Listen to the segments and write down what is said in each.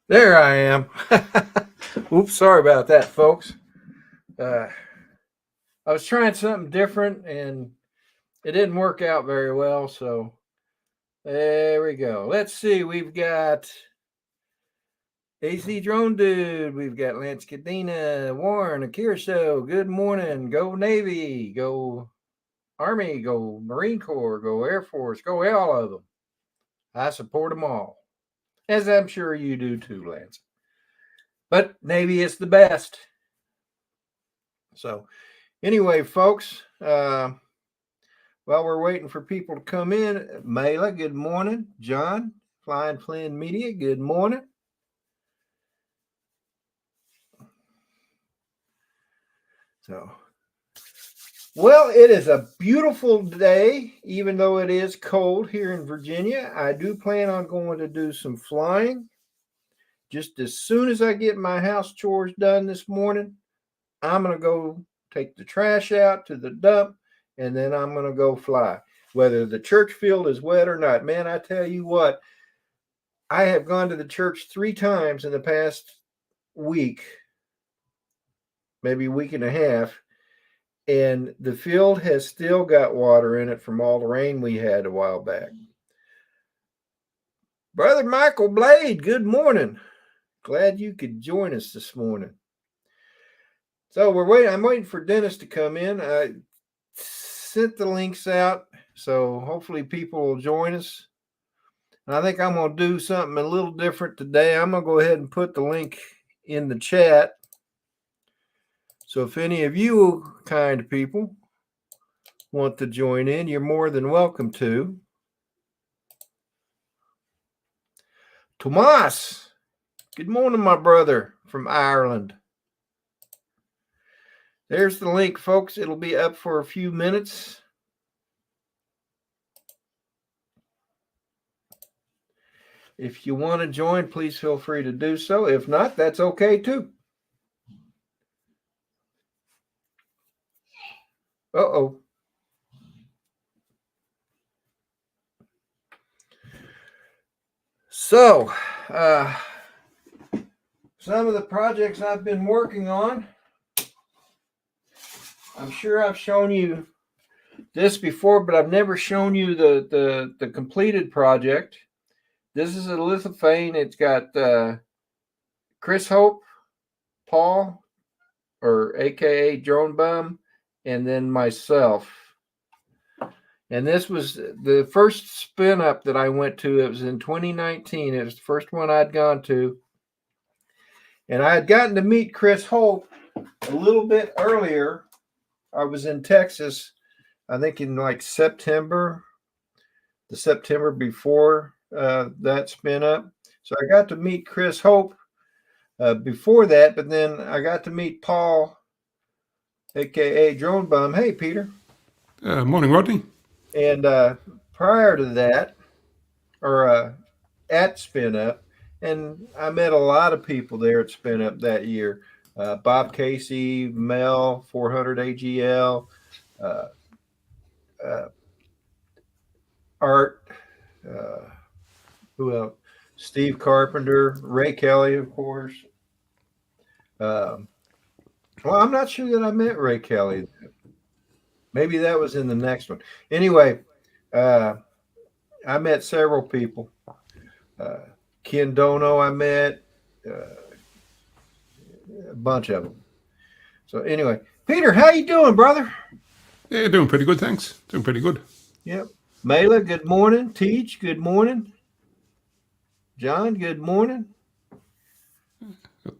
There I am. Oops, sorry about that, folks. Uh, I was trying something different and it didn't work out very well. So there we go. Let's see. We've got AC Drone Dude. We've got Lance Cadena, Warren, Akira Show. Good morning. Go Navy. Go Army. Go Marine Corps. Go Air Force. Go all of them. I support them all, as I'm sure you do too, Lance. But Navy is the best. So, anyway, folks, while we're waiting for people to come in, Mela, good morning. John, Flying Flynn Media, good morning. So, well, it is a beautiful day, even though it is cold here in Virginia. I do plan on going to do some flying. Just as soon as I get my house chores done this morning, I'm going to go take the trash out to the dump, and then I'm going to go fly, whether the church field is wet or not. Man, I tell you what, I have gone to the church 3 times in the past week, maybe week and a half, and the field has still got water in it from all the rain we had a while back. Brother Michael Blade, good morning. Glad you could join us this morning. So I'm waiting for Dennis to come in. I sent the links out, so hopefully people will join us. And I think I'm going to do something a little different today. I'm going to go ahead and put the link in the chat. So if any of you kind people want to join in, you're more than welcome to. Tomas, good morning, my brother from Ireland. There's the link, folks. It'll be up for a few minutes. If you want to join, please feel free to do so. If not, that's okay too. Uh-oh. So, some of the projects I've been working on, I'm sure I've shown you this before, but I've never shown you the completed project. This is a lithophane. It's got Chris Hope, Paul, or AKA Drone Bum, and then myself. And this was the first spin up that I went to. It was in 2019. It was the first one I'd gone to. And I had gotten to meet Chris Hope a little bit earlier. I was in Texas, I think in like September, the September before that spin up. So I got to meet Chris Hope before that, but then I got to meet Paul, aka Drone Bum. Hey, Peter. Morning, Rodney. And prior to that, or at Spin Up, and I met a lot of people there at Spin Up that year. Bob Casey, Mel, 400 AGL, Art, who else? Steve Carpenter, Ray Kelly, of course. Well, I'm not sure that I met Ray Kelly. Maybe that was in the next one. Anyway, I met several people. Ken Dono, I met a bunch of them. So anyway, Peter, how you doing, brother? Yeah, doing pretty good, thanks. Doing pretty good. Yep. Mela, good morning. Teach, good morning. John, good morning.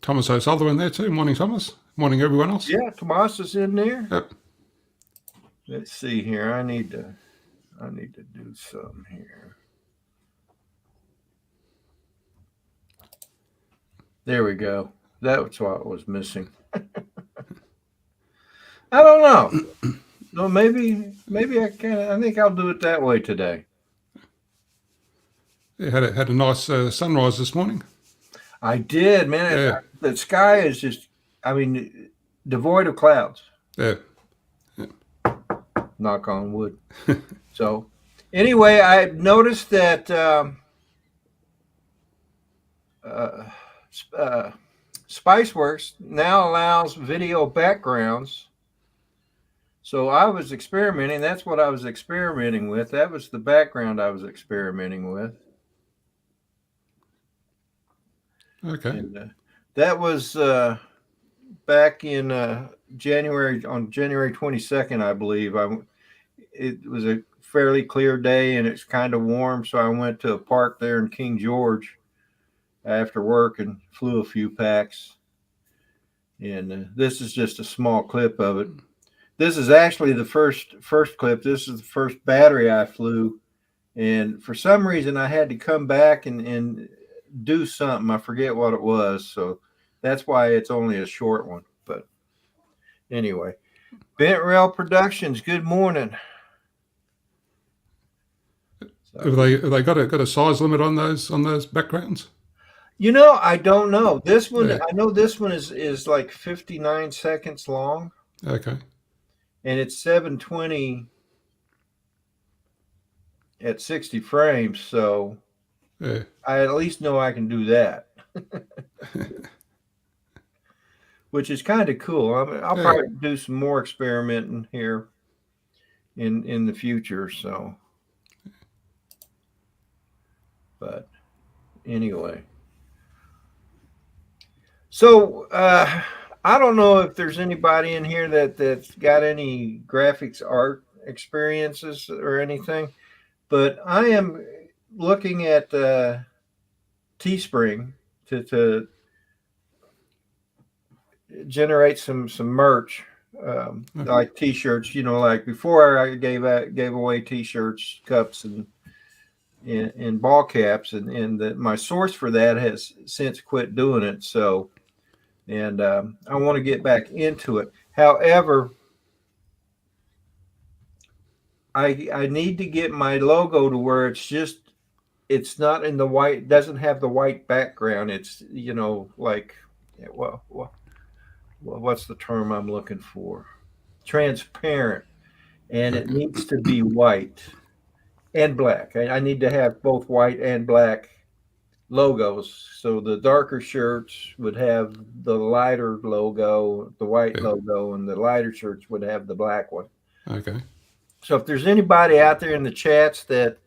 Thomas O'Sullivan there too. Morning, Thomas. Morning, everyone else. Yeah, Tomas is in there. Yep. Let's see here. I need to do something here. There we go. That's what was missing. I don't know. No, maybe I can. I think I'll do it that way today. Yeah, had a nice sunrise this morning. I did, man. Yeah. The sky is just, I mean, devoid of clouds. Yeah. Knock on wood. So, anyway, I noticed that Spiceworks now allows video backgrounds. So I was experimenting. That's what I was experimenting with. That was the background I was experimenting with. Okay. And that was back in January, on January 22nd, I believe. It was a fairly clear day and it's kind of warm. So I went to a park there in King George after work and flew a few packs. And this is just a small clip of it. This is actually the first clip. This is the first battery I flew. And for some reason, I had to come back and do something. I forget what it was. So that's why it's only a short one. But anyway, Bent Rail Productions, good morning. So, Have they got a size limit on those backgrounds? I don't know. This one, I know this one is like 59 seconds long. Okay. And it's 720 at 60 frames. So Yeah. I at least know I can do that. Which is kind of cool. I'll probably do some more experimenting here in the future. So, but anyway, so I don't know if there's anybody in here that's got any graphics art experiences or anything, but I am looking at Teespring to generate some merch, like T-shirts. Like before I gave away T-shirts, cups, and ball caps, and my source for that has since quit doing it. So, and I want to get back into it. However, I need to get my logo to where it's not in the white, doesn't have the white background. It's like, well, what's the term I'm looking for? Transparent, and it needs to be white and black. I need to have both white and black logos. So the darker shirts would have the lighter logo, the white logo, and the lighter shirts would have the black one. Okay. So if there's anybody out there in the chats that,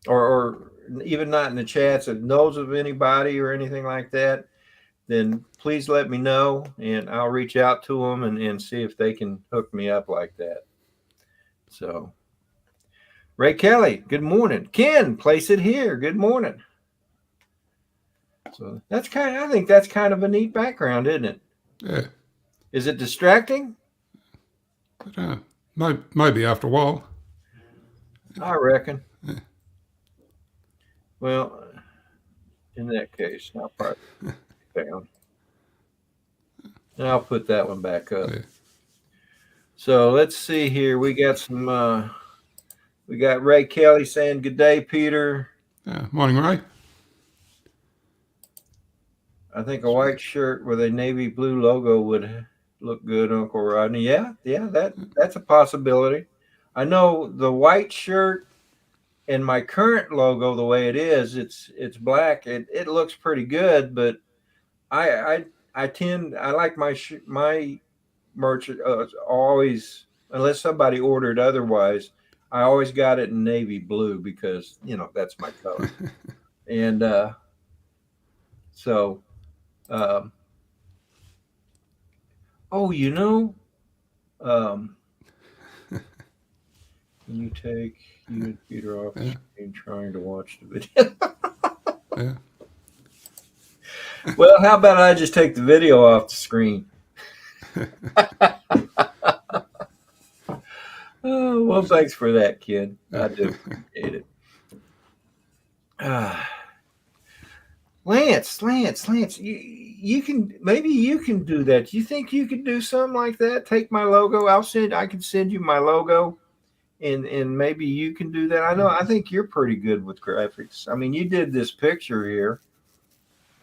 or even not in the chats, that knows of anybody or anything like that, then please let me know, and I'll reach out to them and see if they can hook me up like that. So, Ray Kelly, good morning. Ken, place it here. Good morning. So I think that's kind of a neat background, isn't it? Yeah. Is it distracting? Maybe after a while. I reckon. Yeah. Well, in that case, I'll probably down. And I'll put that one back up. Yeah. So let's see here. We got some. We got Ray Kelly saying, "Good day, Peter." Morning, Ray. I think a white shirt with a navy blue logo would look good, Uncle Rodney. Yeah, that's a possibility. I know the white shirt and my current logo, the way it is, it's black. It looks pretty good, but I like my merch always, unless somebody ordered otherwise, I always got it in navy blue because that's my color. And so can you take you and Peter off the screen trying to watch the video? Yeah. Well, how about I just take the video off the screen? Oh, well, thanks for that, kid. I do appreciate it. Lance, you can do that. Do you think you could do something like that? Take my logo. I can send you my logo, and maybe you can do that. I think you're pretty good with graphics. I mean, you did this picture here,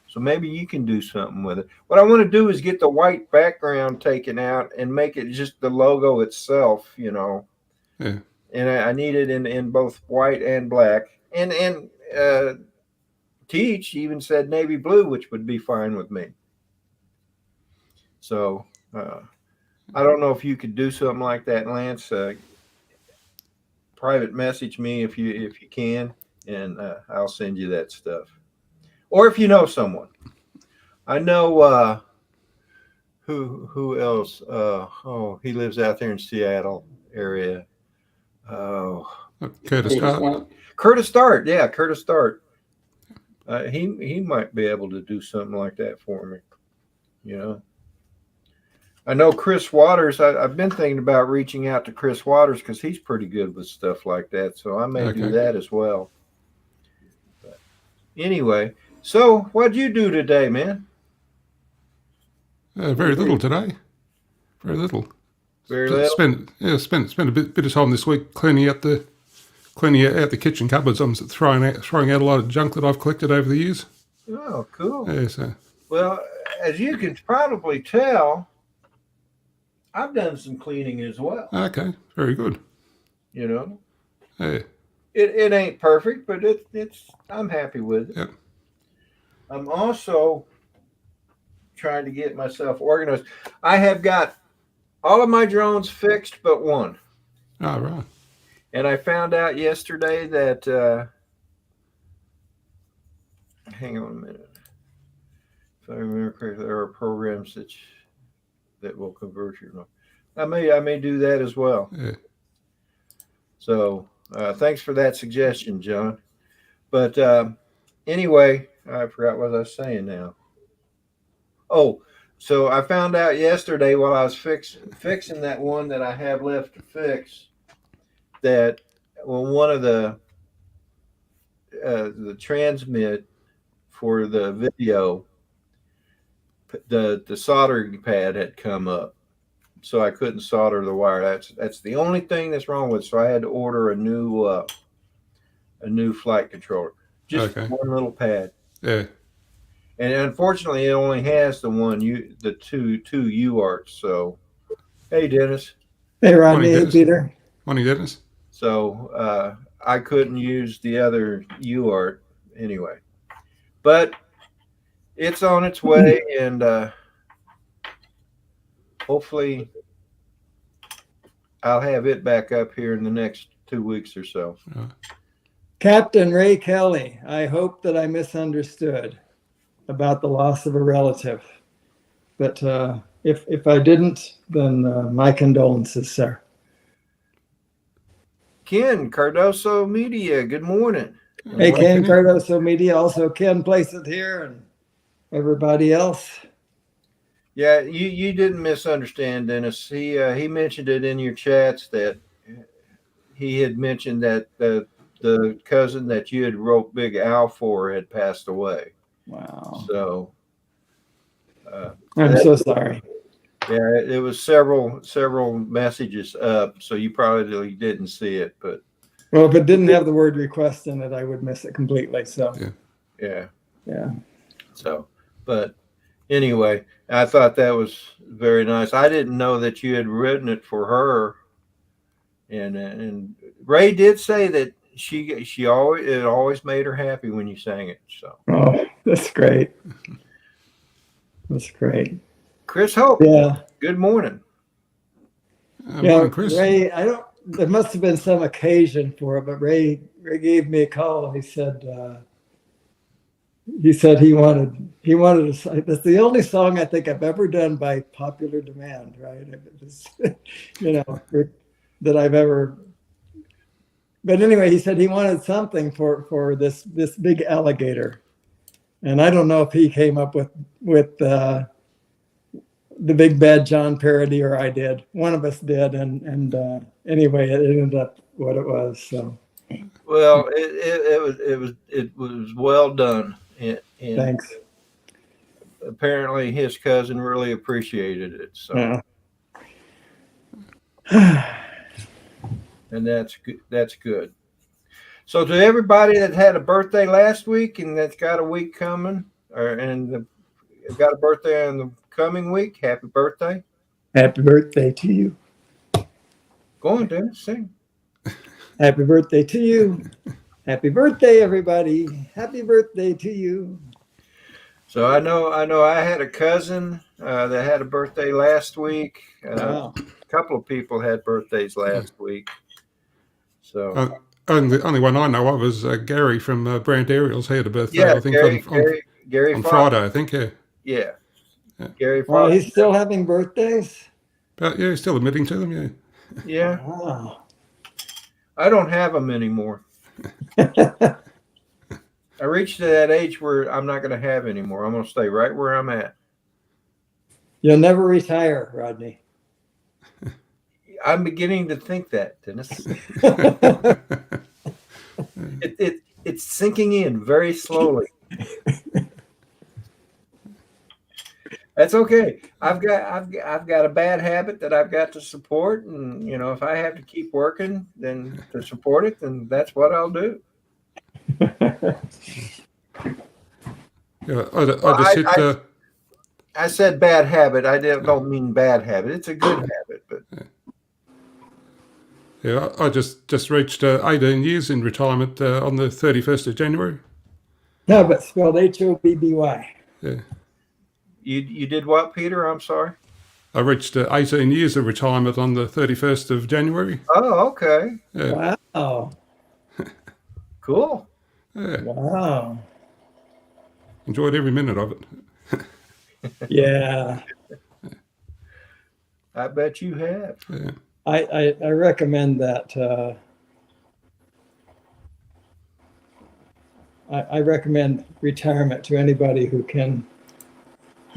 so maybe you can do something with it. What I want to do is get the white background taken out and make it just the logo itself, Yeah. And I need it in both white and black. And teach. He even said navy blue, which would be fine with me. So I don't know if you could do something like that, Lance. Private message me if you can, and I'll send you that stuff. Or if you know someone. I know who else? He lives out there in Seattle area. Oh, Curtis Dart. Curtis Dart. Yeah, Curtis Dart. He might be able to do something like that for me. You know. I know Chris Waters. I've been thinking about reaching out to Chris Waters because he's pretty good with stuff like that. So I may do that as well. But anyway, so what'd you do today, man? Very little today. Very little. Very little. Spent a bit of time this week cleaning out the kitchen cupboards. I'm throwing out a lot of junk that I've collected over the years. Oh, cool. Yeah, so. Well, as you can probably tell, I've done some cleaning as well. Okay, very good. You know, Yeah. It ain't perfect, but it's I'm happy with it. Yep. I'm also trying to get myself organized. I have got all of my drones fixed but one. Oh, right. And I found out yesterday that hang on a minute. If I remember correctly, there are programs that will convert your. I may do that as well. Yeah. So thanks for that suggestion, John. But anyway, I forgot what I was saying now. Oh, so I found out yesterday while I was fixing that one that I have left to fix that one of the transmit for the video, the soldering pad had come up, so I couldn't solder the wire. That's the only thing that's wrong with it. So I had to order a new flight controller, just one little pad. Yeah. And unfortunately, it only has the two UARTs. So, hey, Dennis. Hey, Rodney. Hey, Peter. Morning, Dennis. So I couldn't use the other UART anyway, but it's on its way, and hopefully I'll have it back up here in the next 2 weeks or so. Captain Ray Kelly, I hope that I misunderstood about the loss of a relative, but if I didn't, then my condolences, sir. Ken Cardoso Media, good morning. Hey, Ken Cardoso Media, also Ken Placed here, and everybody else. Yeah, you didn't misunderstand, Dennis. He mentioned it in your chats that he had mentioned that the cousin that you had wrote Big Al for had passed away. Wow. So I'm so sorry. Yeah, it was several messages up, so you probably didn't see it. But well, if it didn't have the word request in it, I would miss it completely. So yeah. So, but anyway, I thought that was very nice. I didn't know that you had written it for her, and Ray did say that it always made her happy when you sang it. So that's great. That's great. Chris Hope. Yeah. Good morning. Morning, Chris. Ray, there must have been some occasion for it, but Ray gave me a call and he said he wanted to sing. That's the only song I think I've ever done by popular demand, right? That I've ever. But anyway, he said he wanted something for this big alligator, and I don't know if he came up with the Big Bad John parody, or I did. One of us did, and anyway, it ended up what it was. So, well, it was well done, and thanks. Apparently, his cousin really appreciated it. So, and that's good. That's good. So, to everybody that had a birthday last week and that's got a week coming, and got a birthday in the coming week, happy birthday. Happy birthday to you. Go on, Dennis, sing. Happy birthday to you. Happy birthday, everybody. Happy birthday to you. So I know I had a cousin that had a birthday last week. Wow. A couple of people had birthdays last week. So Only one I know of is Gary from Brant Aerials. He had a birthday, yeah, I think, Gary on Fox. Friday, I think, yeah. Yeah. Yeah. Gary Well, Fox. he's still having birthdays? But yeah, he's still admitting to them, yeah. Yeah. Wow. I don't have them anymore. I reached that age where I'm not going to have anymore. I'm going to stay right where I'm at. You'll never retire, Rodney. I'm beginning to think that, Dennis. It's sinking in very slowly. That's okay. I've got a bad habit that I've got to support, and if I have to keep working then to support it, then that's what I'll do. Yeah, I said bad habit. I don't mean bad habit. It's a good habit, but yeah, I just reached 18 years in retirement on the 31st of January. No, but spelled Hobby. Yeah. You did what, Peter? I'm sorry. I reached 18 years of retirement on the 31st of January. Oh, okay. Yeah. Wow. Cool. Yeah. Wow. Enjoyed every minute of it. Yeah. I bet you have. Yeah. I recommend that. I recommend retirement to anybody who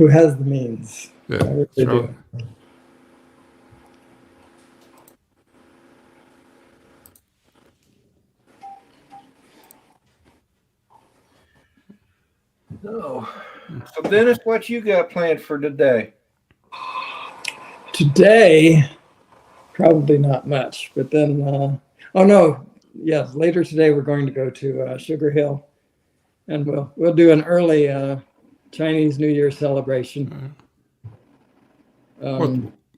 has the means. Yeah, I really that's right. do. Oh. So Dennis, what you got planned for today? Today, probably not much, but then, oh no, yes, later today we're going to go to Sugar Hill, and we'll do an early Chinese New Year celebration.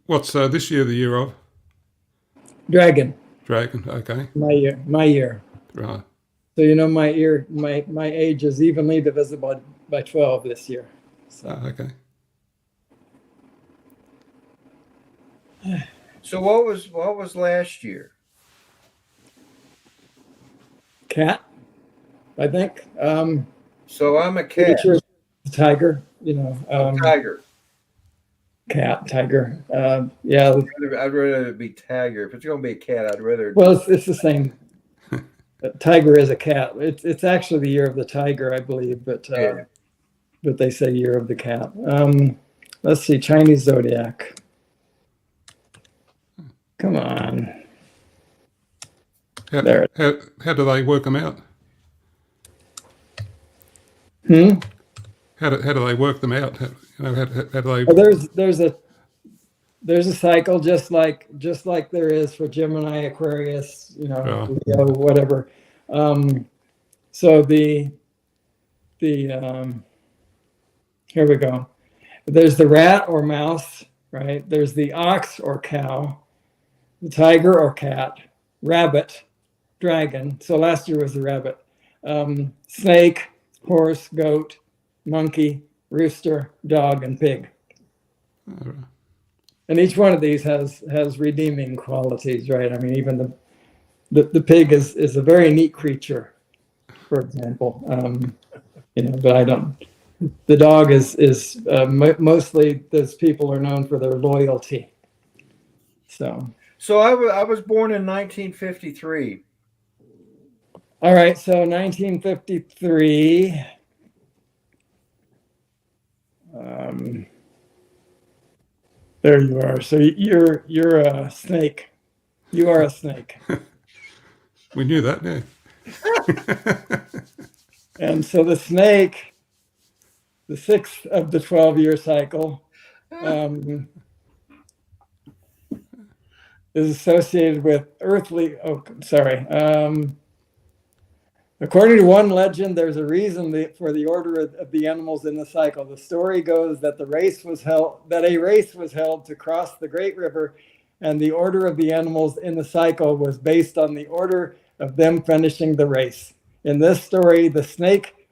What's this year the year of? Dragon. Dragon, okay. My year. Right. So my age is evenly divisible by 12 this year. So. Okay. So what was last year? Cat, I think. So I'm a cat. Sure tiger, Tiger. Cat, tiger. Yeah. I'd rather it be tiger. If it's going to be a cat, I'd rather. Well, it's the same. Tiger is a cat. It's actually the year of the tiger, I believe, but they say year of the cat. Let's see, Chinese zodiac. Come on. How do they work them out? How do they work them out? How do they? Well, there's a cycle just like there is for Gemini, Aquarius, Leo, whatever. So the here we go. There's the rat or mouse, right? There's the ox or cow, the tiger or cat, rabbit, dragon. So last year was the rabbit. Snake, horse, goat, monkey, rooster, dog, and pig. All right. And each one of these has redeeming qualities, right? I mean, even the pig is a very neat creature, for example. But I don't. The dog is mostly those people are known for their loyalty. So I was born in 1953. All right, so 1953. There you are. So you're a snake. You are a snake. We knew that, yeah. And so the snake, the 6th of the 12-year cycle, is associated with earthly. Oh, sorry. According to one legend, there's a reason for the order of the animals in the cycle. The story goes that a race was held to cross the Great River, and the order of the animals in the cycle was based on the order of them finishing the race. In this story, the snake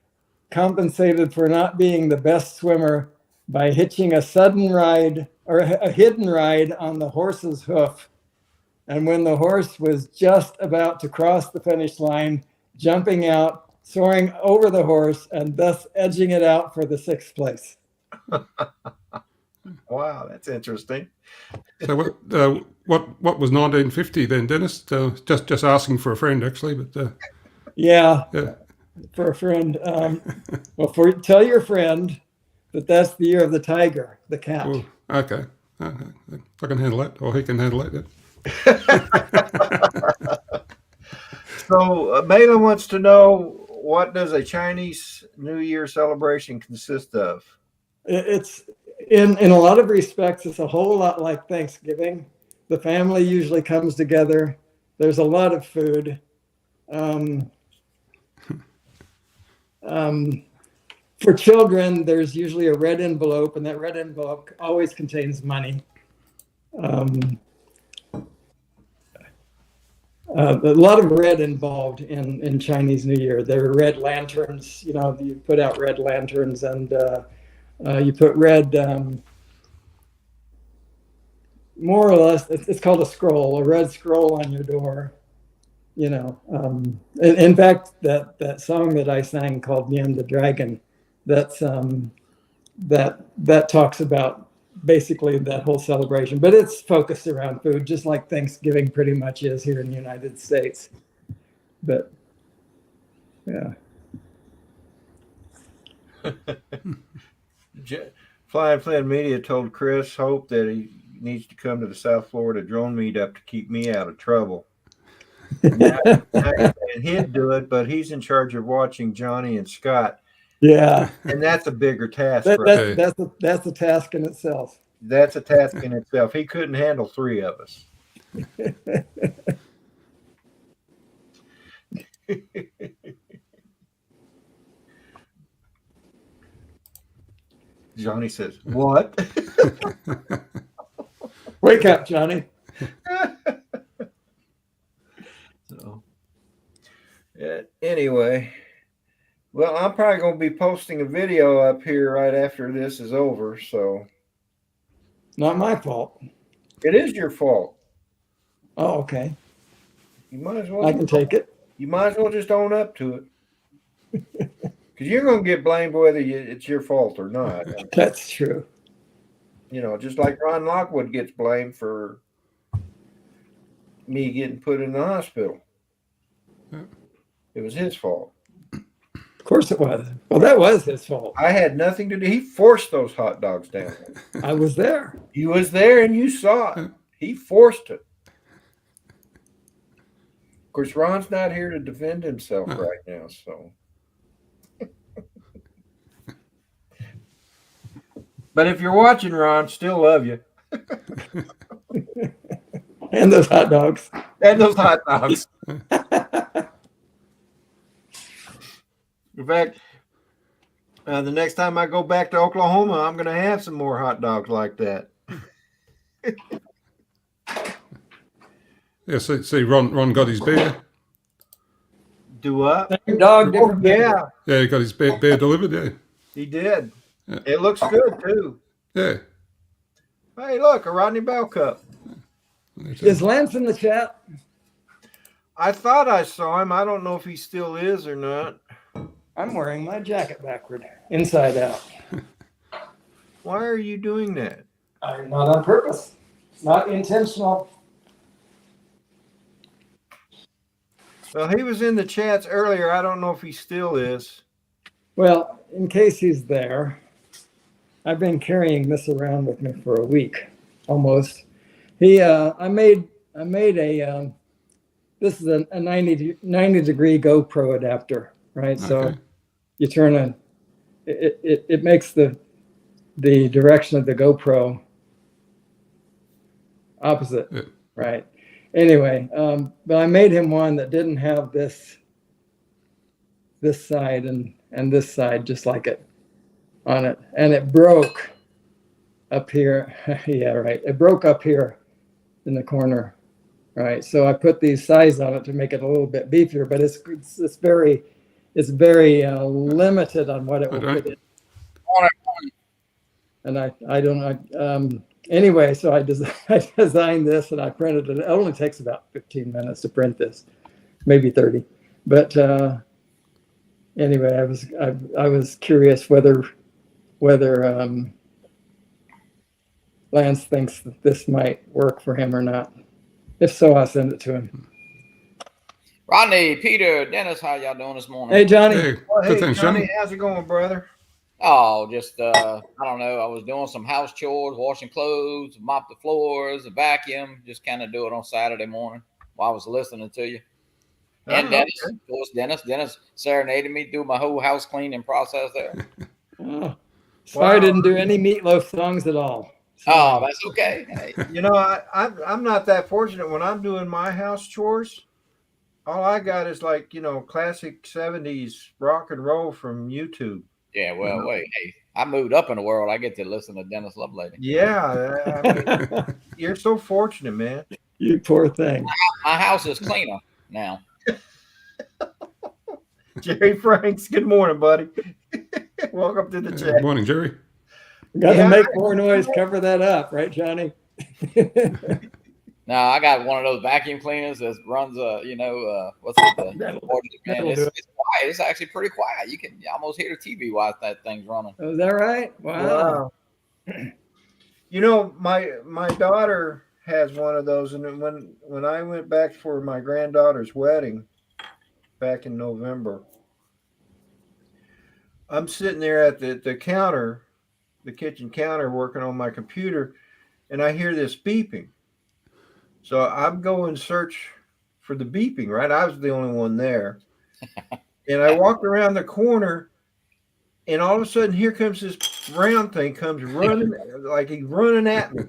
compensated for not being the best swimmer by hitching a sudden ride or a hidden ride on the horse's hoof. And when the horse was just about to cross the finish line, jumping out, soaring over the horse, and thus edging it out for the 6th place. Wow, that's interesting. So what was 1950 then, Dennis? Just asking for a friend, actually, but Yeah, yeah. for a friend. Well, tell your friend that that's the year of the tiger, the cat. Ooh, okay. I can handle that, or he can handle that. Yeah. So Mela wants to know, what does a Chinese New Year celebration consist of? It's in a lot of respects, it's a whole lot like Thanksgiving. The family usually comes together. There's a lot of food. For children, there's usually a red envelope, and that red envelope always contains money. A lot of red involved in Chinese New Year. There are red lanterns. You know, you put out red lanterns, and you put red, more or less, it's called a scroll, a red scroll on your door. You know, in fact, that song that I sang called "Nian the Dragon," that talks about basically that whole celebration, but it's focused around food, just like Thanksgiving pretty much is here in the United States. But yeah. Flying Flynn Media told Chris Hope that he needs to come to the South Florida drone meetup to keep me out of trouble. And he'd do it, but he's in charge of watching Johnny and Scott. Yeah, and that's a bigger task. That's a task in itself. That's a task in itself. He couldn't handle 3 of us. Johnny says, "What?" Wake up, Johnny. So, anyway, well, I'm probably going to be posting a video up here right after this is over. So, not my fault. It is your fault. Oh, okay. You might as well. I can take it. You might as well just own up to it. Because you're going to get blamed whether it's your fault or not. That's true. You know, just like Ron Lockwood gets blamed for me getting put in the hospital. It was his fault. Of course it was. Well, that was his fault. I had nothing to do. He forced those hot dogs down. I was there. You was there and you saw it. He forced it. Of course, Ron's not here to defend himself right now, so. But if you're watching, Ron, still love you. And those hot dogs. And those hot dogs. In fact, the next time I go back to Oklahoma, I'm going to have some more hot dogs like that. Yeah, see, Ron got his beer. Do what? Same dog, different yeah. Yeah, he got his beer delivered, yeah. He did. Yeah. It looks good, too. Yeah. Hey, look, a Rodney Bell cup. Is Lance in the chat? I thought I saw him. I don't know if he still is or not. I'm wearing my jacket backward, inside out. Why are you doing that? I'm not on purpose. Not intentional. Well, he was in the chats earlier. I don't know if he still is. Well, in case he's there, I've been carrying this around with me for a week, almost. I made a, this is a 90 degree GoPro adapter, right? Okay. So you turn it makes the direction of the GoPro opposite, yeah. Right? Anyway, but I made him one that didn't have this side and this side just like it on it, and it broke up here. Yeah, right. It broke up here in the corner, right? So I put these sides on it to make it a little bit beefier, but it's very it's very limited on what it will Okay. put in. And I don't know. Anyway, so I designed this and I printed it. It only takes about 15 minutes to print this, maybe 30. But anyway, I was curious whether Lance thinks that this might work for him or not. If so, I'll send it to him. Rodney, Peter, Dennis, how y'all doing this morning? Hey, Johnny. Hey, Well, good hey, thanks, Johnny, Johnny. how's it going, brother? Oh, just I don't know. I was doing some house chores, washing clothes, mop the floors, vacuum. Just kind of do it on Saturday morning while I was listening to you. And Oh, Dennis, okay. of course, Dennis serenaded me through my whole house cleaning process there. Oh, sorry I didn't do any Meatloaf songs at all. Oh, that's okay. Hey. You know, I'm not that fortunate when I'm doing my house chores. All I got is like, classic 70s rock and roll from YouTube. Yeah, well, wait, hey, I moved up in the world. I get to listen to Dennis Lovelady. Yeah, I mean, you're so fortunate, man. You poor thing. My house is cleaner now. Jerry Franks, good morning, buddy. Welcome to the Good chat. morning, Jerry. Got to Yeah. make more noise, cover that up, right, Johnny? Now I got one of those vacuum cleaners that runs what's it? That'll Man, do it's it. quiet. It's actually pretty quiet. You can almost hear the TV while that thing's running. Oh, is that right? Wow. My daughter has one of those, and when I went back for my granddaughter's wedding back in November, I'm sitting there at the counter, the kitchen counter, working on my computer, and I hear this beeping. So I'm going search for the beeping, right? I was the only one there. And I walked around the corner, and all of a sudden, here comes this brown thing, comes running, like he's running at me.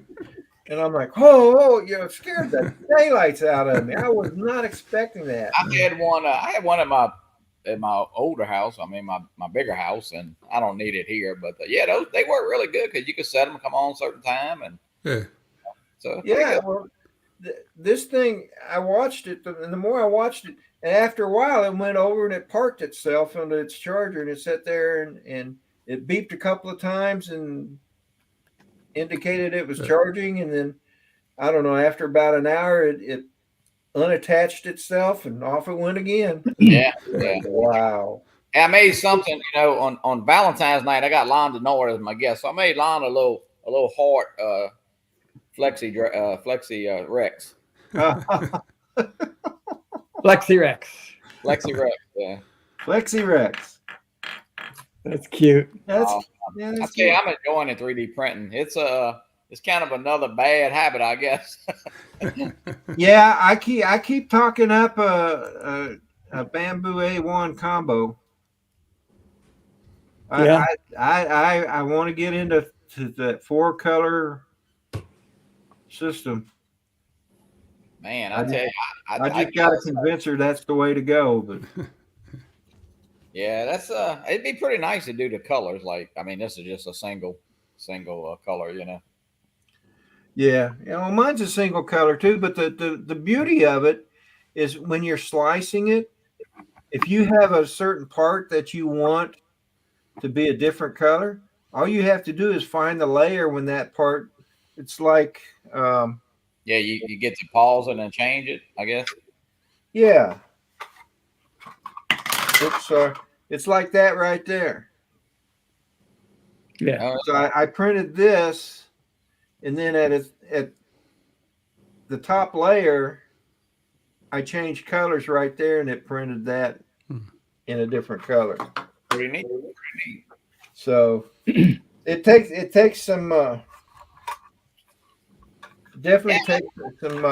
And I'm like, oh, scared the daylights out of me. I was not expecting that. I had one at my older house. I mean, my bigger house, and I don't need it here. But yeah, they work really good because you can set them come on a certain time, and Yeah. so Yeah, well, this thing, I watched it, and the more I watched it, and after a while, it went over and it parked itself onto its charger, and it sat there and it beeped a couple of times and indicated it was charging, and then I don't know. After about an hour, it unattached itself, and off it went again. yeah. Wow. And I made something, on Valentine's night. I got Lon Denora as my guest, so I made Lon a little heart Flexi Rex. Flexi Rex. Flexi Rex. Yeah. Flexi Rex. That's cute. That's I that's tell you, I'm enjoying the 3D printing. It's kind of another bad habit, I guess. yeah. I keep talking up a bamboo A1 combo. Yeah. I want to get into that 4-color system. Man, I tell you, I just got to convince her that's the way to go. But yeah, that's it'd be pretty nice to do the colors. Like, I mean, this is just a single color, Yeah, mine's a single color too. But the beauty of it is when you're slicing it, if you have a certain part that you want to be a different color, all you have to do is find the layer when that part. It's like yeah, you get to pause it and change it, I guess. yeah, it's like that right there. Yeah. So I printed this, and then at the top layer, I changed colors right there, and it printed that in a different color. Pretty neat. So it takes some definitely takes some.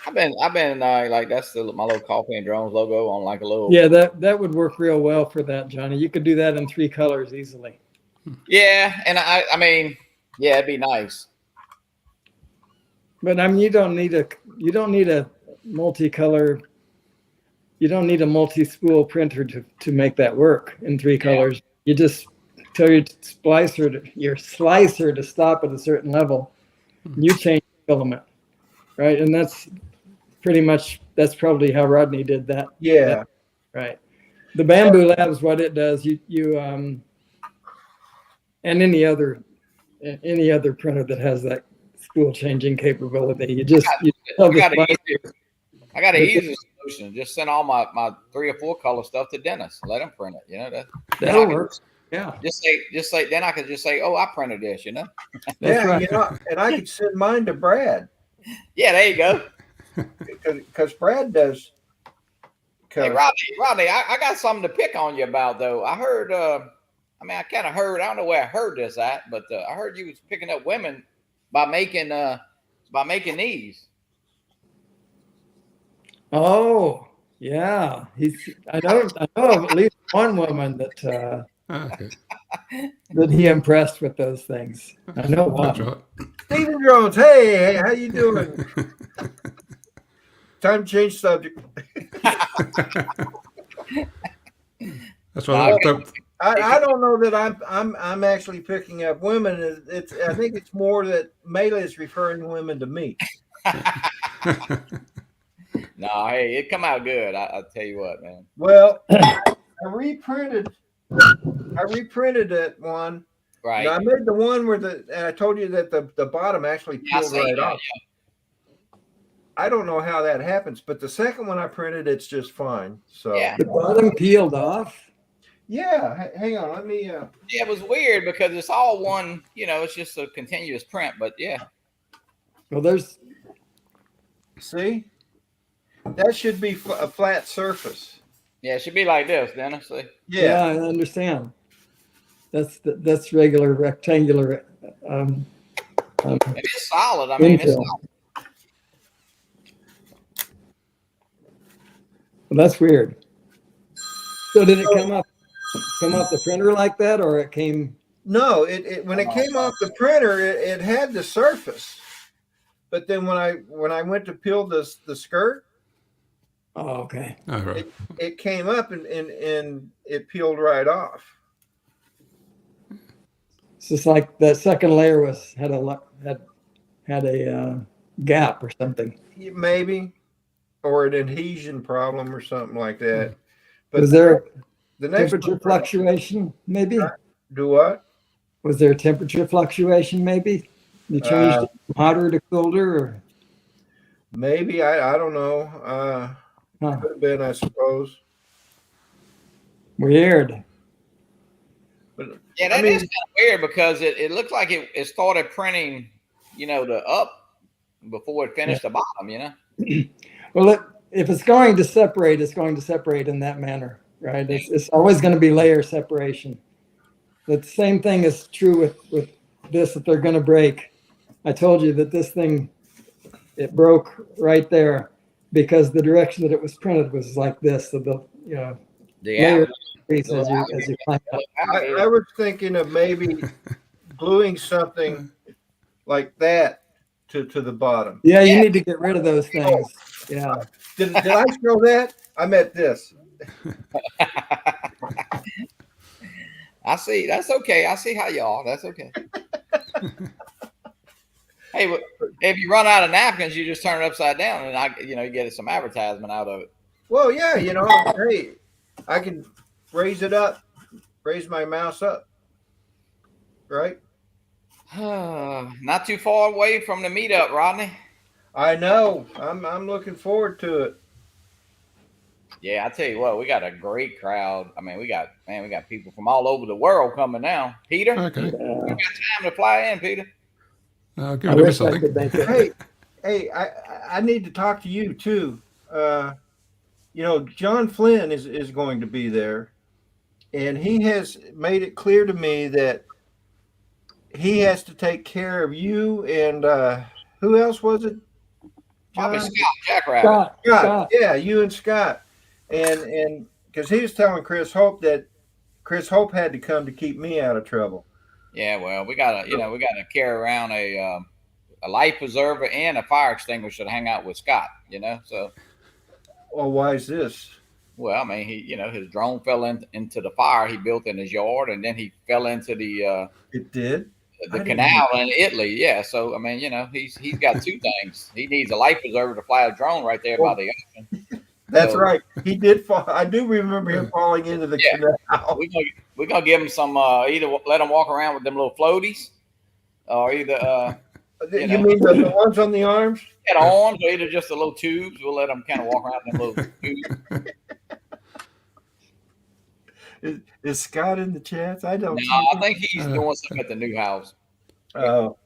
I've been like that's my little Coffee and Drones logo on like a little. Yeah, that would work real well for that, Johnny. You could do that in 3 colors easily. Yeah, and I mean, yeah, it'd be nice. But I mean, you don't need a multicolor. You don't need a multi-spool printer to make that work in 3 colors. You just tell your slicer to stop at a certain level. And you change the filament, right? And that's probably how Rodney did that. Yeah. Right. The Bamboo Labs, what it does, you and any other printer that has that school changing capability, you tell I got the an easy solution. Just send all my 3 or 4 color stuff to Dennis. Let him print it. You know that'll work. Yeah. Just say. Then I could just say, "Oh, I printed this." You know. That's right. You know, and I could send mine to Brad. Yeah, there you go. Because Brad does. Hey, Rodney, I got something to pick on you about though. I heard. I kind of heard. I don't know where I heard this at, but I heard you was picking up women by making these. Oh, yeah. I know of at least one woman that Okay. that he impressed with those things. I know That's one. right. Stephen Jones, hey, how you doing? Time to change subject. That's right. I don't know that I'm actually picking up women. I think it's more that Mela is referring women to me. No, hey, it come out good. I'll tell you what, man. Well, I reprinted that one. Right. Now, I made the one where and I told you that the bottom actually peeled right off. Yeah. I don't know how that happens, but the second one I printed, it's just fine. So Yeah. The bottom peeled off. yeah, hang on, let me. Yeah, it was weird because it's all one. You know, it's just a continuous print. But yeah. Well, there's. See, that should be a flat surface. Yeah, it should be like this, Dennis. See? Yeah, I understand. That's regular rectangular. It's solid. I mean, it's infill. solid. Well, that's weird. So did it come off the printer like that, or it came? No, it when it came off the printer, it had the surface, but then when I went to peel the skirt, Oh, okay. Oh, right. it came up and it peeled right off. It's just like the second layer had a gap or something. Maybe, or an adhesion problem or something like that. But Was there the next temperature one, fluctuation? Maybe. do what? Was there a temperature fluctuation? Maybe you changed it from hotter to colder, or Maybe I don't know. Could have been, I suppose. weird. But Yeah, that is kind of weird because it looked like it started printing, you know, the up before it finished the bottom, you know? Well, if it's going to separate, it's going to separate in that manner, right? It's always going to be layer separation. The same thing is true with this, if they're going to break. I told you that this thing, it broke right there because the direction that it was printed was like this. So the layer increase as you climb up. I was thinking of maybe gluing something like that to the bottom. Yeah, you need to get rid of those things. Yeah. Did I show that? I meant this. I see. That's okay. I see how y'all. That's okay. Hey, if you run out of napkins, you just turn it upside down, and you get some advertisement out of it. Well, yeah, hey, I can raise it up, raise my mouse up, right? Not too far away from the meetup, Rodney. I know. I'm looking forward to it. Yeah, I tell you what, we got a great crowd. I mean, we got people from all over the world coming now. Peter, Okay. you got time to fly in, Peter? Give I it a wish I something. could make it. Hey, I need to talk to you too. John Flynn is going to be there, and he has made it clear to me that he has to take care of you and who else was it? Probably John? Scott Jackrabbit. Scott. Yeah, you and Scott, and because he was telling Chris Hope that Chris Hope had to come to keep me out of trouble. Yeah, well, we gotta carry around a life preserver and a fire extinguisher to hang out with Scott. So. Well, why is this? Well, I mean, his drone fell into the fire he built in his yard, and then he fell into the. It did. The canal in Italy, yeah. So I mean, he's got two things. He needs a life preserver to fly a drone right there by the ocean. That's So, right. He did fall. I do remember him falling into the Yeah. canal. We're gonna give him some either let him walk around with them little floaties, or either You mean the ones on the arms? get arms, or either just the little tubes. We'll let him kind of walk around in them little tubes. Is Scott in the chats? I don't. No, I think he's doing something at the new house. Oh,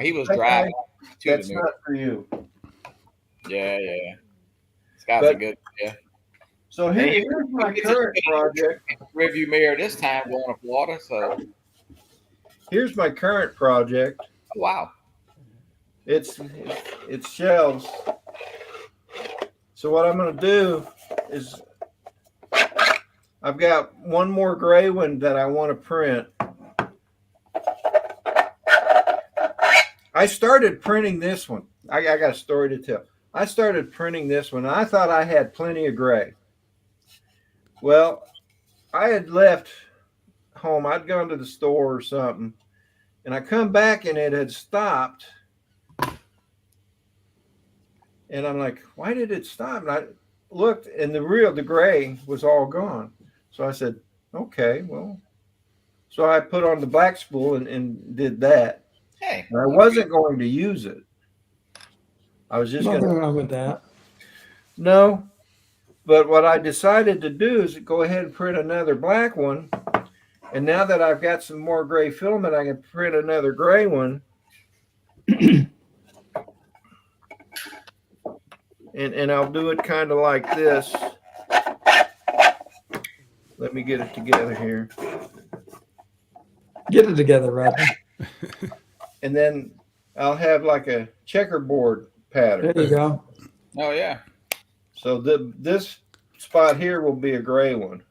He was driving to that's the new. not for you. Yeah. Scott's a good. Yeah. So here's my current project. Review mirror this time going to Florida. So Here's my current project. oh, wow. It's shelves. So what I'm going to do is I've got one more gray one that I want to print. I started printing this one. I got a story to tell. I started printing this one. I thought I had plenty of gray. Well, I had left home. I'd gone to the store or something, and I come back and it had stopped. And I'm like, why did it stop? And I looked, and the gray was all gone. So I said, okay, well. So I put on the black spool and did that. Hey, and I wasn't going to use it. I was just Nothing going to. wrong with that. No. But what I decided to do is go ahead and print another black one. And now that I've got some more gray filament, I can print another gray one. And I'll do it kind of like this. Let me get it together here. Get it together, Rodney. And then I'll have like a checkerboard pattern. There you go. oh yeah. So this spot here will be a gray one.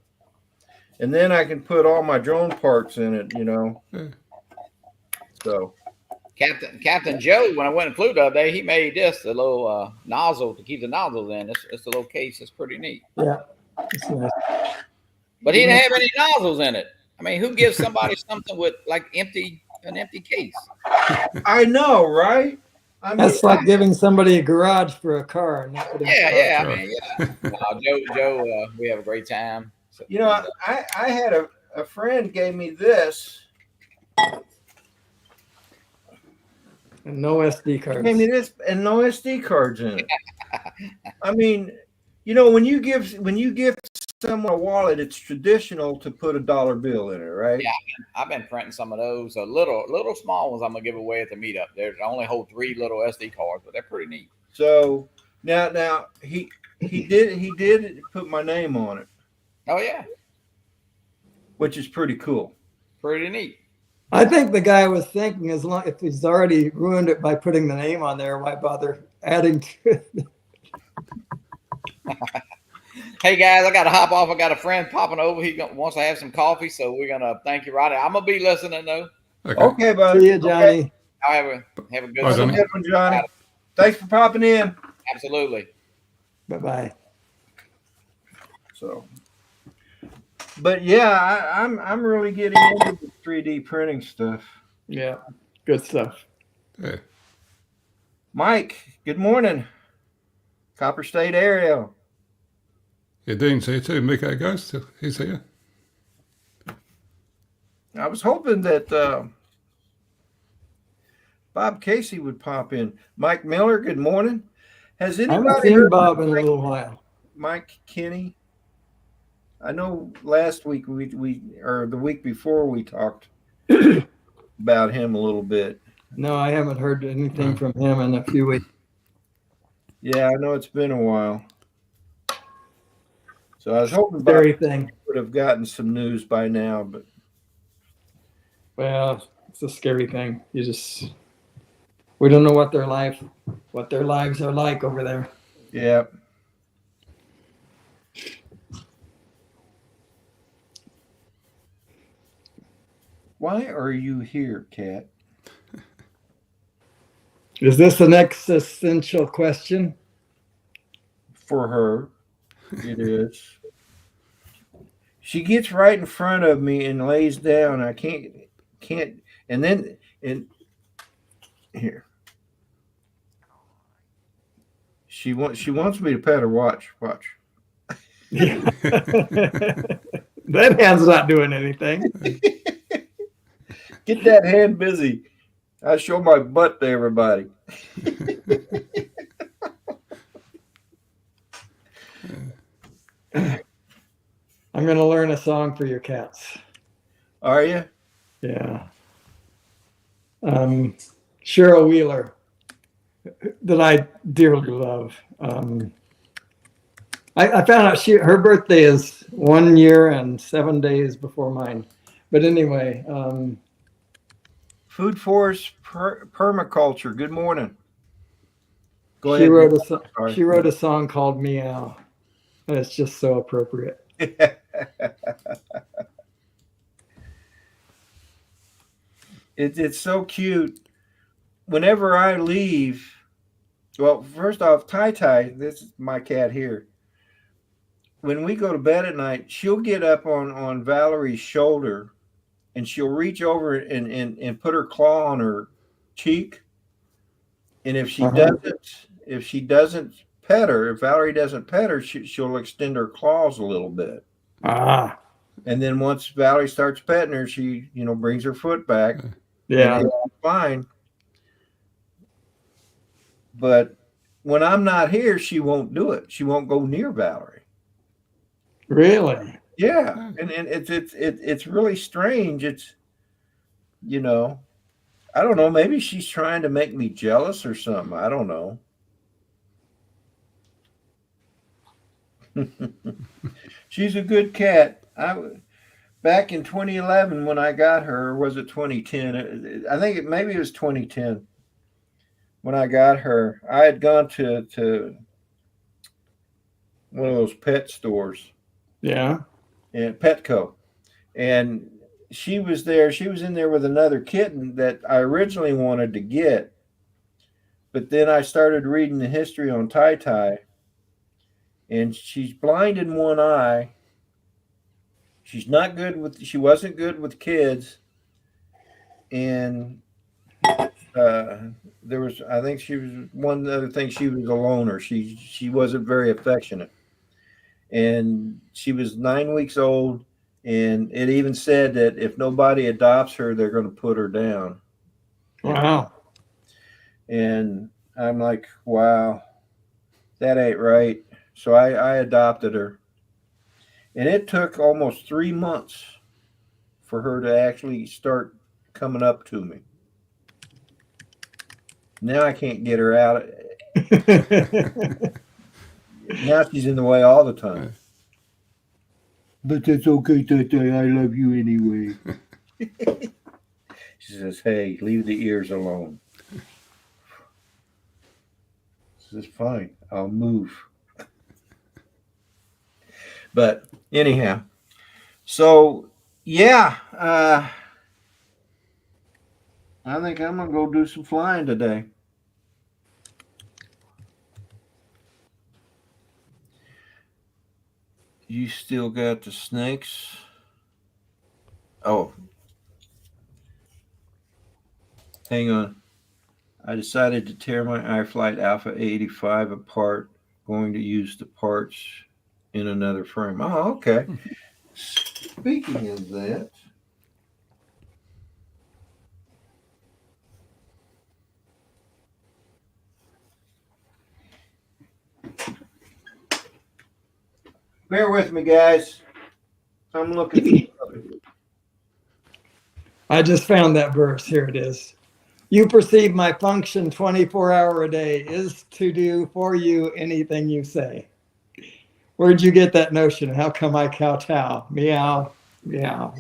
And then I can put all my drone parts in it, So Captain Joe, when I went and flew the other day, he made this a little nozzle to keep the nozzles in. It's a little case. It's pretty neat. Yeah. It's nice. But he didn't have any nozzles in it. I mean, who gives somebody something with like an empty case? I know, right? I mean, That's like giving somebody a garage for a car. Not putting Yeah. I mean, Joe, we have a great time. So, I had a friend gave me this. And no SD cards. Gave me this and no SD cards in it. I mean, when you give someone a wallet, it's traditional to put a dollar bill in it, right? Yeah, I've been printing some of those. Little small ones I'm gonna give away at the meetup. I only hold 3 little SD cards, but they're pretty neat. So now he did put my name on it. Oh yeah, which is pretty cool. Pretty neat. I think the guy was thinking, if he's already ruined it by putting the name on there, why bother adding to it? Hey guys, I got to hop off. I got a friend popping over. He wants to have some coffee, so we're gonna thank you, Rodney. I'm gonna be listening though. Okay, buddy. See you, Johnny. Okay. Have a good Bye, Johnny. Good one, Johnny. Thanks for popping in. Absolutely. Bye-bye. So, but yeah, I'm really getting into the 3D printing stuff. Yeah, good stuff. Yeah. Mike, good morning. Copper State area. Yeah, Dean's here too. Miko goes. He's here. I was hoping that Bob Casey would pop in. Mike Miller, good morning. Has I haven't anybody seen heard Bob of in a little while. Mike Kinney? I know last week or the week before we talked about him a little bit. No, I haven't heard anything from him in a few weeks. Yeah, I know it's been a while. So I was hoping Bob Everything. would have gotten some news by now, but Well, it's a scary thing. We don't know what their lives are like over there. yeah. Why are you here, Kat? Is this the next essential question? For her, it is. She gets right in front of me and lays down. I can't, and here. She wants me to pet her. Watch. Yeah. That hand's not doing anything. Get that hand busy. I show my butt to everybody. I'm going to learn a song for your cats. Are you? Yeah. Cheryl Wheeler, that I dearly love. I found out her birthday is 1 year and 7 days before mine. But anyway. Food Forest Permaculture. Good morning. Go she ahead. wrote a song called Meow. And it's just so appropriate. It's so cute. Whenever I leave, well, first off, Tai, this is my cat here. When we go to bed at night, she'll get up on Valerie's shoulder and she'll reach over and put her claw on her cheek. And if she doesn't pet her, if Valerie doesn't pet her, she'll extend her claws a little bit. Ah. And then once Valerie starts petting her, she, brings her foot back. Yeah. Fine. But when I'm not here, she won't do it. She won't go near Valerie. Really? Yeah. And it's really strange. It's, I don't know. Maybe she's trying to make me jealous or something. I don't know. She's a good cat. Back in 2011 when I got her, or was it 2010? I think maybe it was 2010 when I got her. I had gone to one of those pet stores. Yeah. And Petco. And she was there. She was in there with another kitten that I originally wanted to get. But then I started reading the history on Tai. And she's blind in one eye. She wasn't good with kids. And I think she was one other thing, she was a loner. She wasn't very affectionate. And she was 9 weeks old. And it even said that if nobody adopts her, they're going to put her down. Wow. And I'm like, wow, that ain't right. So I adopted her. And it took almost 3 months for her to actually start coming up to me. Now I can't get her out. Now she's in the way all the time. But that's okay, Tata. I love you anyway. She says, hey, leave the ears alone. This is fine. I'll move. But anyhow, so yeah, I think I'm going to go do some flying today. You still got the snakes? Oh. Hang on. I decided to tear my iFlight Alpha 85 apart. Going to use the parts in another frame. Oh, okay. Speaking of that, bear with me, guys. I'm looking for I just found that verse. Here it is. You perceive my function 24 hours a day is to do for you anything you say. Where'd you get that notion? How come I kowtow? Meow, meow.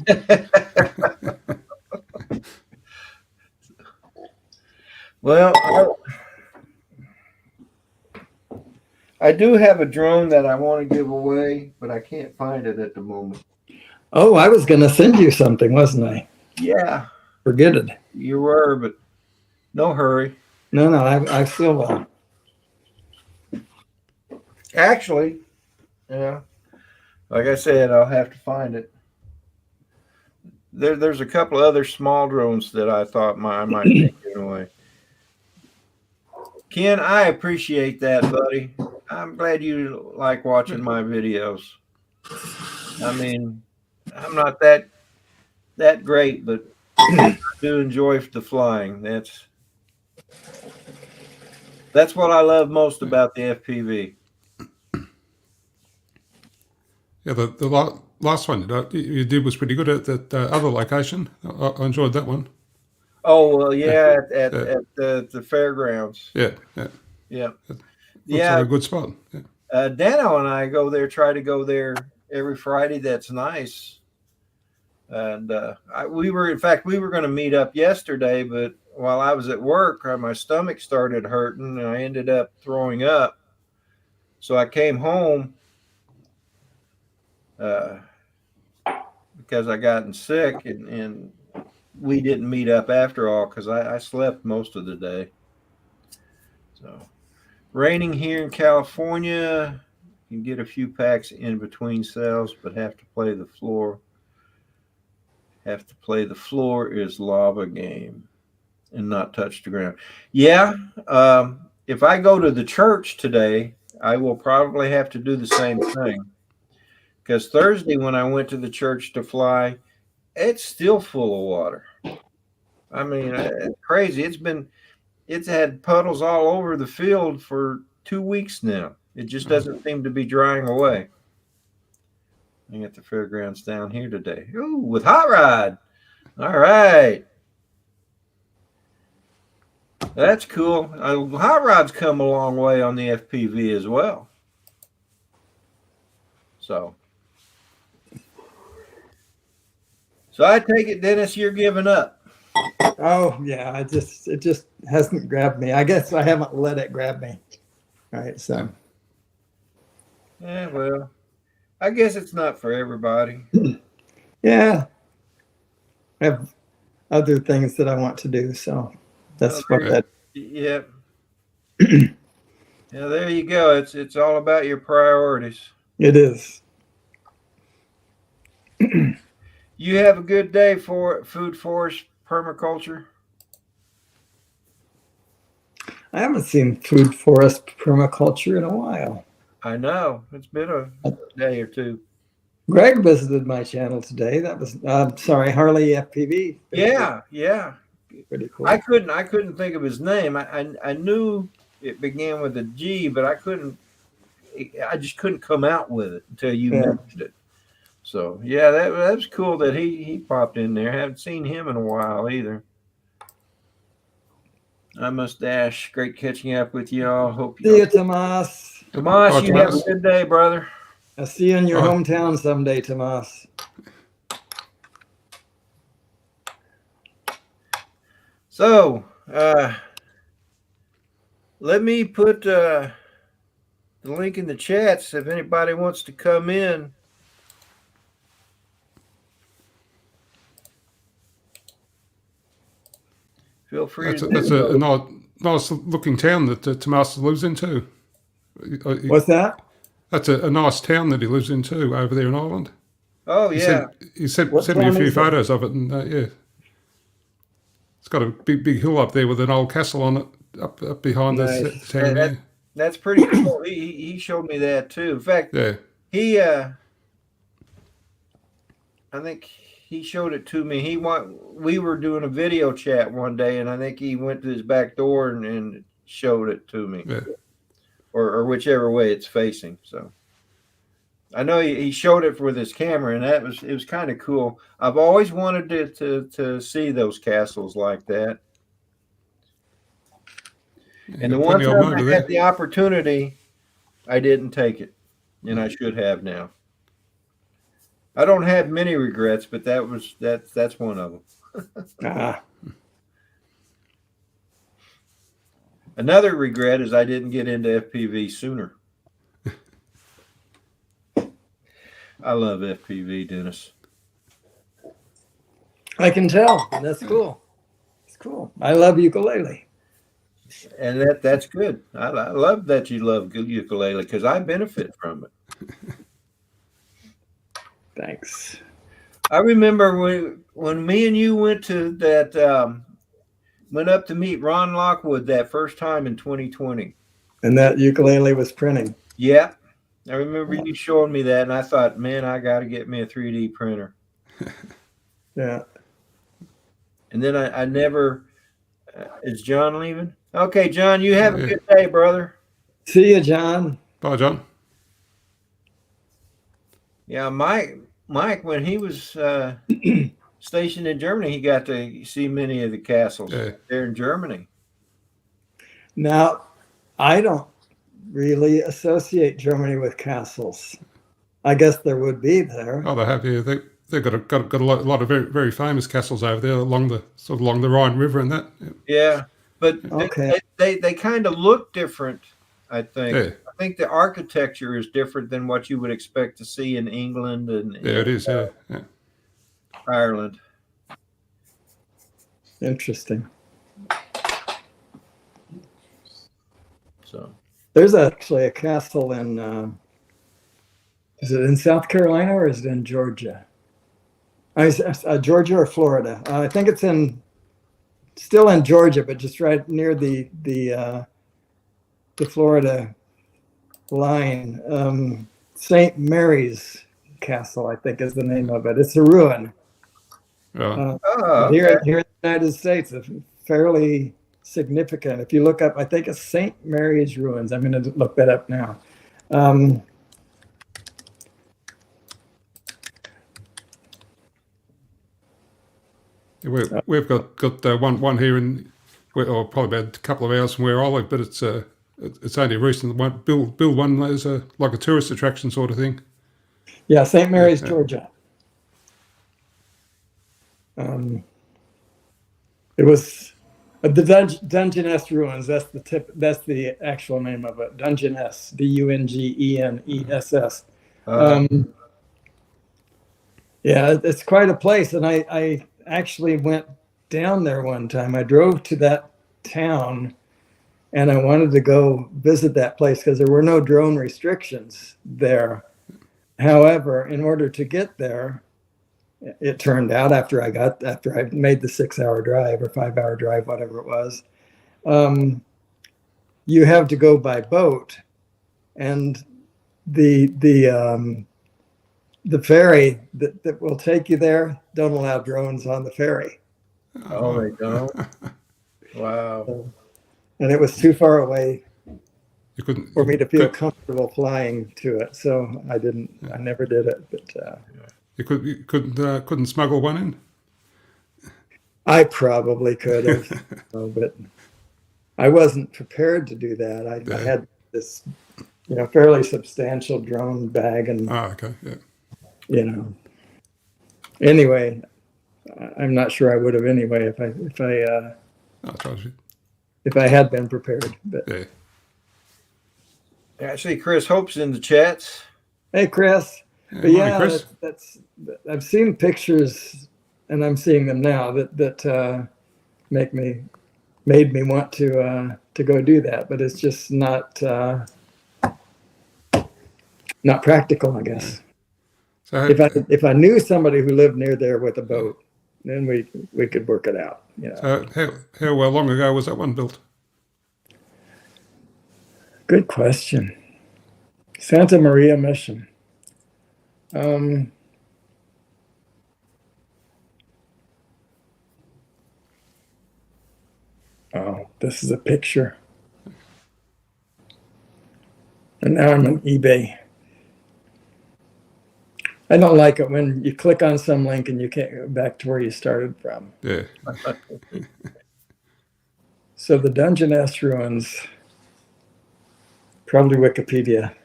Well, I do have a drone that I want to give away, but I can't find it at the moment. Oh, I was going to send you something, wasn't I? Yeah. Forget it. You were, but no hurry. No, I still will. Actually, yeah, like I said, I'll have to find it. There's a couple other small drones that I thought I might be giving away. Ken, I appreciate that, buddy. I'm glad you like watching my videos. I mean, I'm not that great, but I do enjoy the flying. That's what I love most about the FPV. Yeah, the last one you did was pretty good at that other location. I enjoyed that one. Oh well, yeah, at Yeah. the fairgrounds. Yeah, yeah. Yeah, Looks yeah. like a good spot. Yeah. Dano and I try to go there every Friday. That's nice. And we were going to meet up yesterday, but while I was at work, my stomach started hurting, and I ended up throwing up. So I came home because I gotten sick, and we didn't meet up after all because I slept most of the day. So raining here in California. You can get a few packs in between cells, but have to play the floor. Have to play the floor is lava game and not touch the ground. Yeah. If I go to the church today, I will probably have to do the same thing. Because Thursday, when I went to the church to fly, it's still full of water. I mean, it's crazy. It's had puddles all over the field for 2 weeks now. It just doesn't seem to be drying away. I'm at the fairgrounds down here today. Ooh, with Hot Rod. All right. That's cool. Hot Rod's come a long way on the FPV as well. So I take it, Dennis, you're giving up. Oh yeah, it just hasn't grabbed me. I guess I haven't let it grab me. Right. So. Yeah, well, I guess it's not for everybody. Yeah. I have other things that I want to do, so that's what that. Yeah. Yeah, there you go. It's all about your priorities. It is. You have a good day for Food Forest Permaculture. I haven't seen Food Forest Permaculture in a while. I know. It's been a day or two. Greg visited my channel today. That was Harley FPV. Yeah. Pretty cool. I couldn't think of his name. I knew it began with a G, but I just couldn't come out with it until you mentioned it. So yeah, that was cool that he popped in there. Haven't seen him in a while either. I must dash. Great catching up with y'all. Hope See you, Tomas. Tomas, you have a good day, brother. I'll see you in your hometown someday, Tomas. So let me put the link in the chats if anybody wants to come in. Feel free. That's a nice looking town that Tomas lives in too. What's that? That's a nice town that he lives in too, over there in Ireland. Oh yeah. He sent me a few photos of it, and yeah, it's got a big hill up there with an old castle on it up behind the town. That's pretty cool. He showed me that too. In fact, he I think he showed it to me. We were doing a video chat one day, and I think he went to his back door and showed it to me, or whichever way it's facing. So I know he showed it with his camera, and it was kind of cool. I've always wanted to see those castles like that. And the one time I had the opportunity, I didn't take it, and I should have now. I don't have many regrets, but that's one of them. Another regret is I didn't get into FPV sooner. I love FPV, Dennis. I can tell. That's cool. It's cool. I love ukulele. And that's good. I love that you love ukulele because I benefit from it. Thanks. I remember when me and you went to that, went up to meet Ron Lockwood that first time in 2020. And that ukulele was printing. Yeah. I remember you showing me that, and I thought, man, I got to get me a 3D printer. Yeah. And then I never. Is John leaving? Okay, John, you have a Yeah. good day, brother. See you, John. Bye, John. Yeah, Mike, when he was stationed in Germany, he got to see many of the castles there in Germany. Now, I don't really associate Germany with castles. I guess there would be there. Oh, they have here. They've got a lot of very, very famous castles over there along the Rhine River and that. Yeah, but Okay. they kind of look different. I think. Yeah. I think the architecture is different than what you would expect to see in England and Yeah, it is. Yeah. Ireland. Interesting. So there's actually a castle in, is it in South Carolina or is it in Georgia? Georgia or Florida? I think it's still in Georgia, but just right near the Florida line. St. Mary's Castle, I think, is the name of it. It's a ruin. okay. Here in the United States, it's fairly significant. If you look up, I think it's St. Mary's Ruins. I'm going to look that up now. We've got one here or probably about a couple of hours from where I live, but it's only a recent one. Build one as like a tourist attraction sort of thing. Yeah, St. Mary's, Georgia. It was the Dungeness Ruins. That's the actual name of it. Dungeness, Dungeness. Yeah, it's quite a place, and I actually went down there one time. I drove to that town, and I wanted to go visit that place because there were no drone restrictions there. However, in order to get there, it turned out after I made the 6-hour drive or 5-hour drive, whatever it was, you have to go by boat, and the ferry that will take you there don't allow drones on the ferry. Oh, they don't. Wow. And it was too far away for me to feel could, comfortable flying to it, so I never did it. But you couldn't smuggle one in. I probably could have, but I wasn't prepared to do that. I had this, fairly substantial drone bag, and okay, yeah. Anyway, I'm not sure I would have anyway if I had been prepared. But yeah. Actually, Chris Hope's in the chats. Hey, Chris. But morning, Chris. that's I've seen pictures, and I'm seeing them now that made me want to go do that, but it's just not practical, I guess. So if I knew somebody who lived near there with a boat, then we could work it out. So how long ago was that one built? Good question. Santa Maria Mission. Oh, this is a picture. And now I'm on eBay. I don't like it when you click on some link and you can't go back to where you started from. Yeah. So the Dungeness Ruins, probably Wikipedia.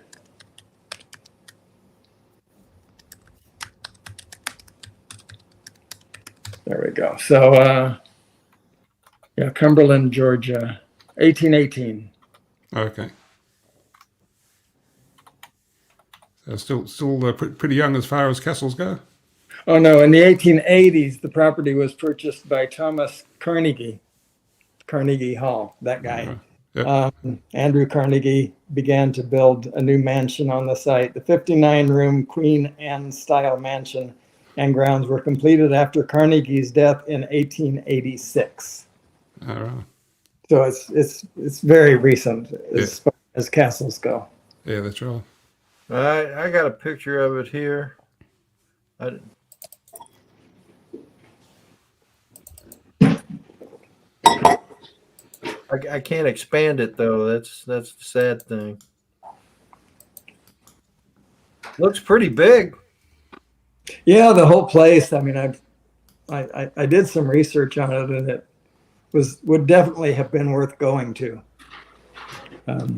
There we go. So, Cumberland, Georgia, 1818. Okay. So still pretty young as far as castles go. Oh no! In the 1880s, the property was purchased by Thomas Carnegie Hall. That guy, Yep. Andrew Carnegie, began to build a new mansion on the site. The 59-room Queen Anne style mansion and grounds were completed after Carnegie's death in 1886. All right. So it's very recent as far as castles go. Yeah, that's right. All right, I got a picture of it here. I can't expand it though. That's the sad thing. Looks pretty big. Yeah, the whole place. I mean, I did some research on it, and it would definitely have been worth going to. I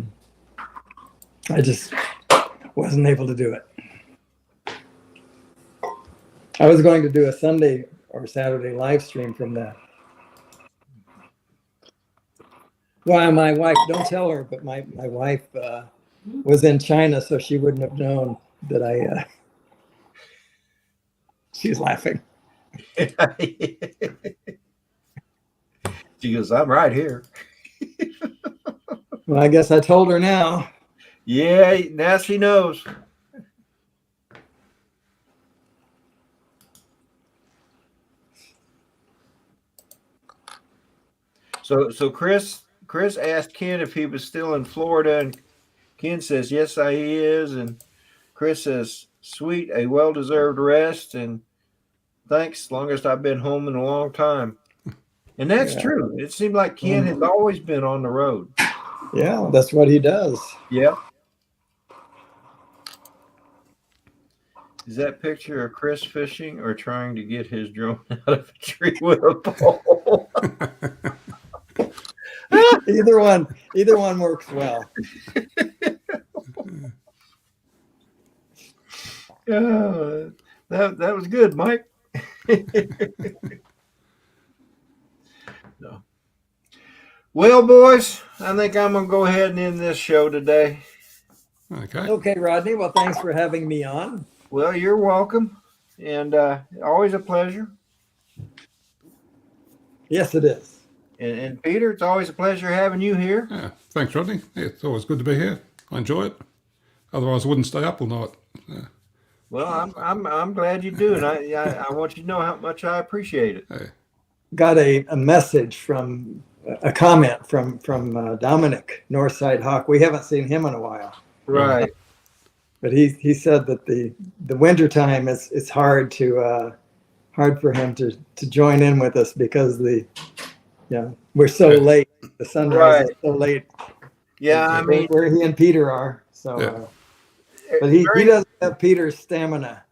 just wasn't able to do it. I was going to do a Sunday or Saturday live stream from that. Well, my wife, don't tell her, but my wife was in China, so she wouldn't have known that I. She's laughing. She goes, I'm right here. Well, I guess I told her now. Yeah, now she knows. So Chris asked Ken if he was still in Florida, and Ken says, yes, he is. And Chris says, sweet, a well-deserved rest, and thanks, longest I've been home in a long time. And that's true. It seemed like Ken has always been on the road. Yeah, that's what he does. Yeah. Is that picture of Chris fishing or trying to get his drone out of a tree with a pole? Either one works well. That was good, Mike. No. Well, boys, I think I'm gonna go ahead and end this show today. Okay, Rodney. Well, thanks for having me on. Well, you're welcome, and always a pleasure. Yes, it is. And Peter, it's always a pleasure having you here. Yeah, thanks, Rodney. Yeah, it's always good to be here. I enjoy it. Otherwise, I wouldn't stay up all night. Well, I'm glad you do, and I want you to know how much I appreciate it. Hey. Got a message from a comment from Dominic Northside Hawk. We haven't seen him in a while. Right. But he said that the wintertime it's hard for him to join in with us because we're so late. The sunrise is so late. Yeah, I mean where he and Peter are. So, but he doesn't have Peter's stamina.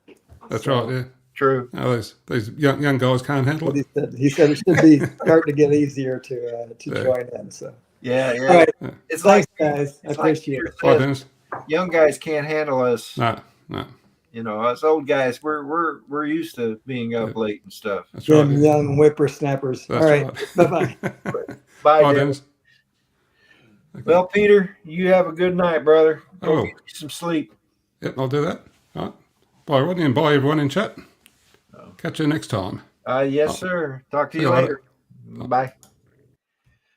That's right. Yeah. True. No, these young guys can't handle But it. he said it should be starting to get easier to join in. So yeah. All right. It's Thanks, like guys. I appreciate it. Bye, Dennis. Young guys can't handle us. No. You know, us old guys, we're used to being up late and stuff. That's right. Them young whippersnappers. That's All right. right. Bye-bye. Bye, Dennis. Okay. Well, Peter, you have a good night, brother. Go get you some sleep. Yep, I'll do that. All right. Bye, Rodney, and bye, everyone in chat. Catch you next time. Yes, sir. Talk to you later. Bye.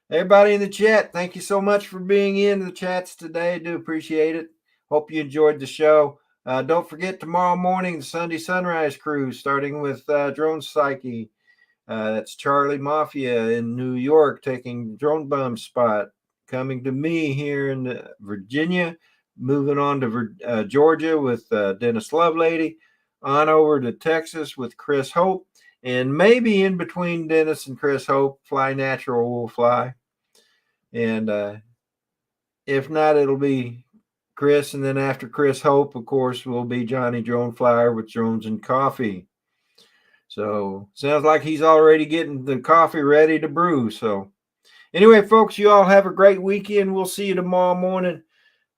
Everybody in the chat, thank you so much for being in the chats today. I do appreciate it. Hope you enjoyed the show. Don't forget tomorrow morning, the Sunday Sunrise Cruise, starting with Drone Psyche. That's Charlie Mafia in New York taking Drone Bum's spot. Coming to me here in Virginia, moving on to Georgia with Dennis Lovelady, on over to Texas with Chris Hope, and maybe in between Dennis and Chris Hope, Fly Natural will fly. And if not, it'll be Chris, and then after Chris Hope, of course, will be Johnny Drone Flyer with Drones and Coffee. So sounds like he's already getting the coffee ready to brew. So anyway, folks, you all have a great weekend. We'll see you tomorrow morning.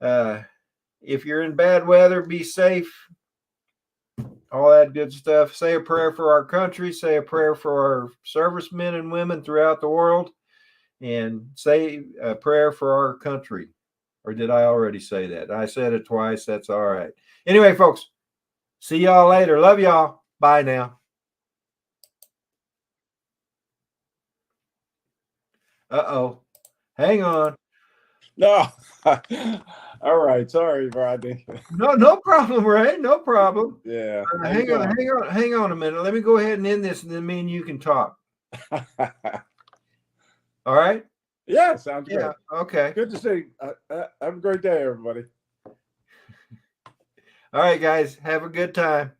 If you're in bad weather, be safe. All that good stuff. Say a prayer for our country. Say a prayer for our servicemen and women throughout the world. And say a prayer for our country. Or did I already say that? I said it twice. That's all right. Anyway, folks, see y'all later. Love y'all. Bye now. Uh-oh. Hang on. No. All right. Sorry, Rodney. No problem, Ray. No problem. Yeah. Hang on a minute. Let me go ahead and end this, and then me and you can talk. All right? Yeah, sounds good. Yeah, okay. Good to see you. Have a great day, everybody. All right, guys, have a good time.